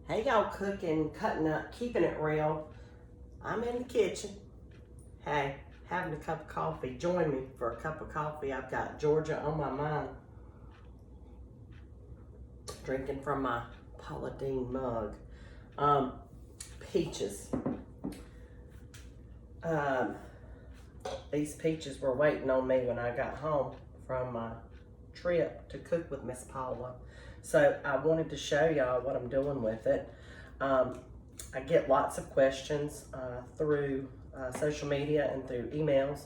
Hey y'all, cooking, cutting up, keeping it real. I'm in the kitchen. Hey, having a cup of coffee. Join me for a cup of coffee. I've got Georgia on my mind. Drinking from my Pauladine mug. Peaches. These peaches were waiting on me when I got home from my trip to cook with Miss Paula. So I wanted to show y'all what I'm doing with it. I get lots of questions through social media and through emails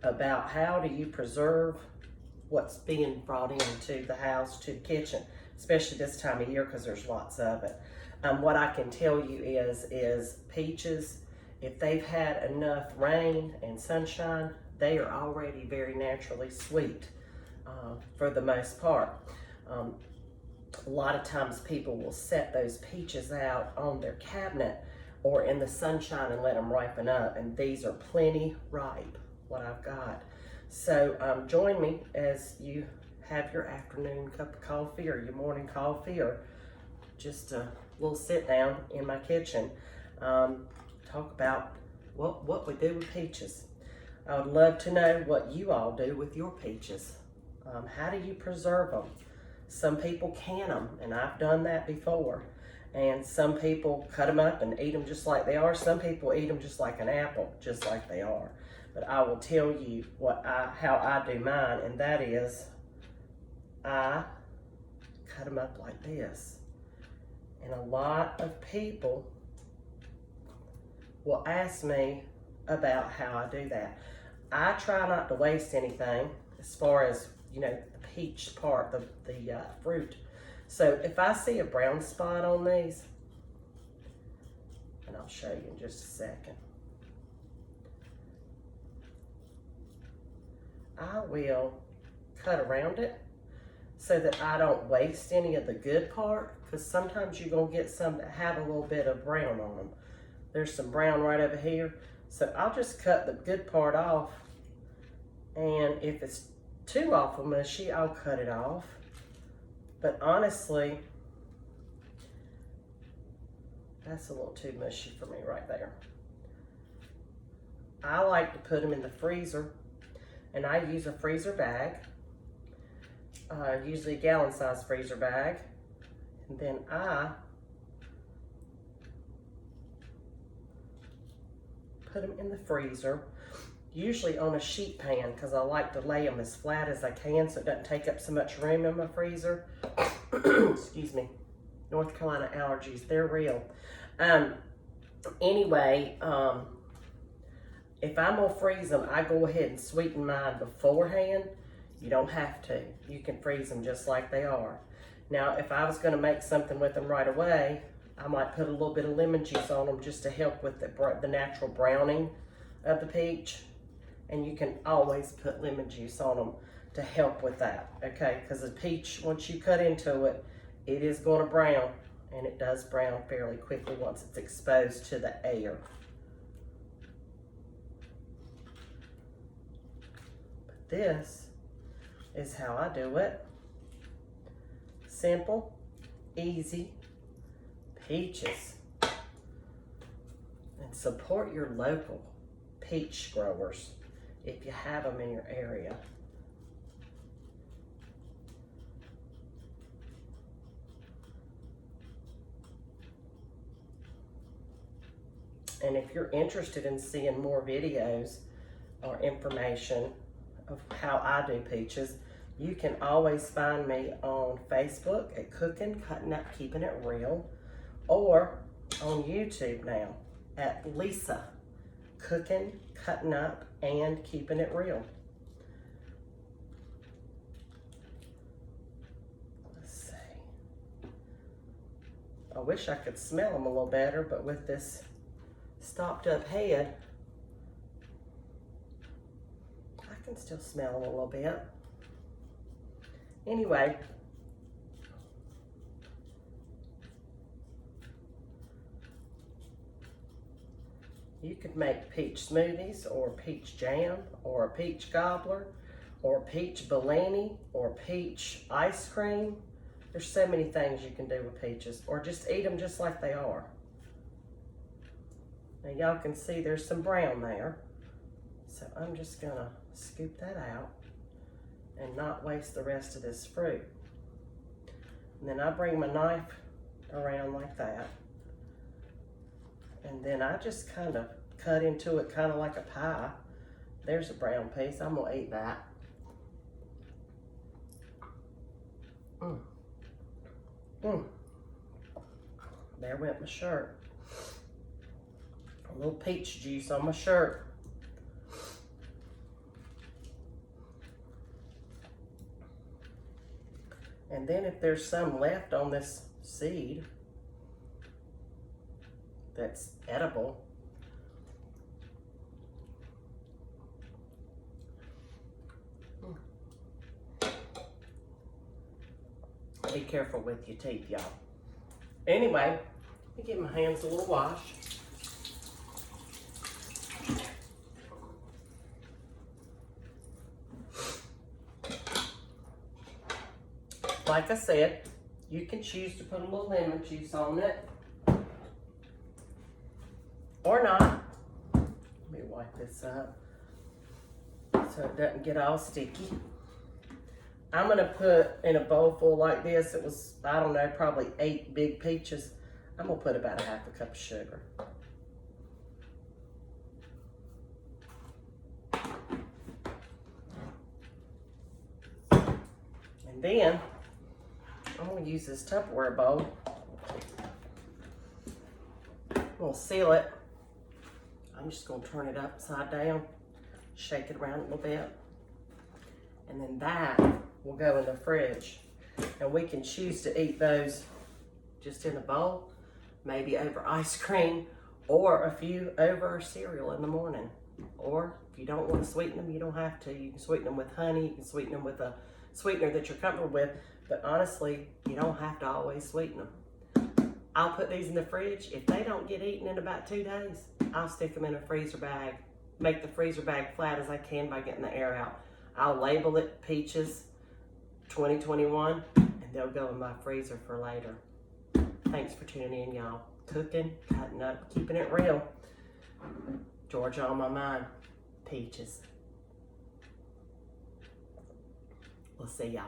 about how do you preserve what's being brought into the house, to the kitchen, especially this time of year because there's lots of it. What I can tell you is peaches, if they've had enough rain and sunshine, they are already very naturally sweet for the most part. A lot of times people will set those peaches out on their cabinet or in the sunshine and let them ripen up, and these are plenty ripe, what I've got. So join me as you have your afternoon cup of coffee or your morning coffee or just a little sit down in my kitchen. Talk about what we do with peaches. I would love to know what you all do with your peaches. How do you preserve them? Some people can them, and I've done that before. And some people cut them up and eat them just like they are. Some people eat them just like an apple, just like they are. But I will tell you how I do mine, and that is I cut them up like this. And a lot of people will ask me about how I do that. I try not to waste anything as far as, you know, the peach part, the fruit. So if I see a brown spot on these, and I'll show you in just a second, I will cut around it so that I don't waste any of the good part, because sometimes you're gonna get some that have a little bit of brown on them. There's some brown right over here. So I'll just cut the good part off, and if it's too awful mushy, I'll cut it off. But honestly, that's a little too mushy for me right there. I like to put them in the freezer, and I use a freezer bag, usually a gallon size freezer bag, and then I put them in the freezer, usually on a sheet pan, because I like to lay them as flat as I can so it doesn't take up so much room in my freezer. Excuse me, North Carolina allergies, they're real. Anyway, if I'm gonna freeze them, I go ahead and sweeten mine beforehand. You don't have to. You can freeze them just like they are. Now, if I was gonna make something with them right away, I might put a little bit of lemon juice on them just to help with the natural browning of the peach. And you can always put lemon juice on them to help with that, okay? Because the peach, once you cut into it, it is going to brown, and it does brown fairly quickly once it's exposed to the air. But this is how I do it. Simple, easy, peaches. And support your local peach growers if you have them in your area. And if you're interested in seeing more videos or information of how I do peaches, you can always find me on Facebook at Cooking, Cutting Up, Keeping It Real, or on YouTube now at Lisa, Cooking, Cutting Up, and Keeping It Real. Let's see. I wish I could smell them a little better, but with this stopped up head, I can still smell them a little bit. Anyway, you could make peach smoothies or peach jam or a peach gobbler or peach Bellini or peach ice cream. There's so many things you can do with peaches, or just eat them just like they are. Now y'all can see there's some brown there. So I'm just gonna scoop that out and not waste the rest of this fruit. And then I bring my knife around like that. And then I just kind of cut into it kind of like a pie. There's a brown piece, I'm gonna eat that. There went my shirt. A little peach juice on my shirt. And then if there's some left on this seed that's edible, be careful with your teeth, y'all. Anyway, let me give my hands a little wash. Like I said, you can choose to put a little lemon juice on it or not. Let me wipe this up so it doesn't get all sticky. I'm gonna put in a bowl full like this, it was, I don't know, probably 8 big peaches. I'm gonna put about a half a cup of sugar. And then I'm gonna use this Tupperware bowl. I'm gonna seal it. I'm just gonna turn it upside down, shake it around a little bit. And then that will go in the fridge. And we can choose to eat those just in a bowl, maybe over ice cream, or a few over cereal in the morning. Or if you don't want to sweeten them, you don't have to. You can sweeten them with honey, you can sweeten them with a sweetener that you're comfortable with, but honestly, you don't have to always sweeten them. I'll put these in the fridge. If they don't get eaten in about 2 days, I'll stick them in a freezer bag, make the freezer bag flat as I can by getting the air out. I'll label it Peaches 2021, and they'll go in my freezer for later. Thanks for tuning in, y'all. Cooking, cutting up, keeping it real. Georgia on my mind. Peaches. We'll see y'all.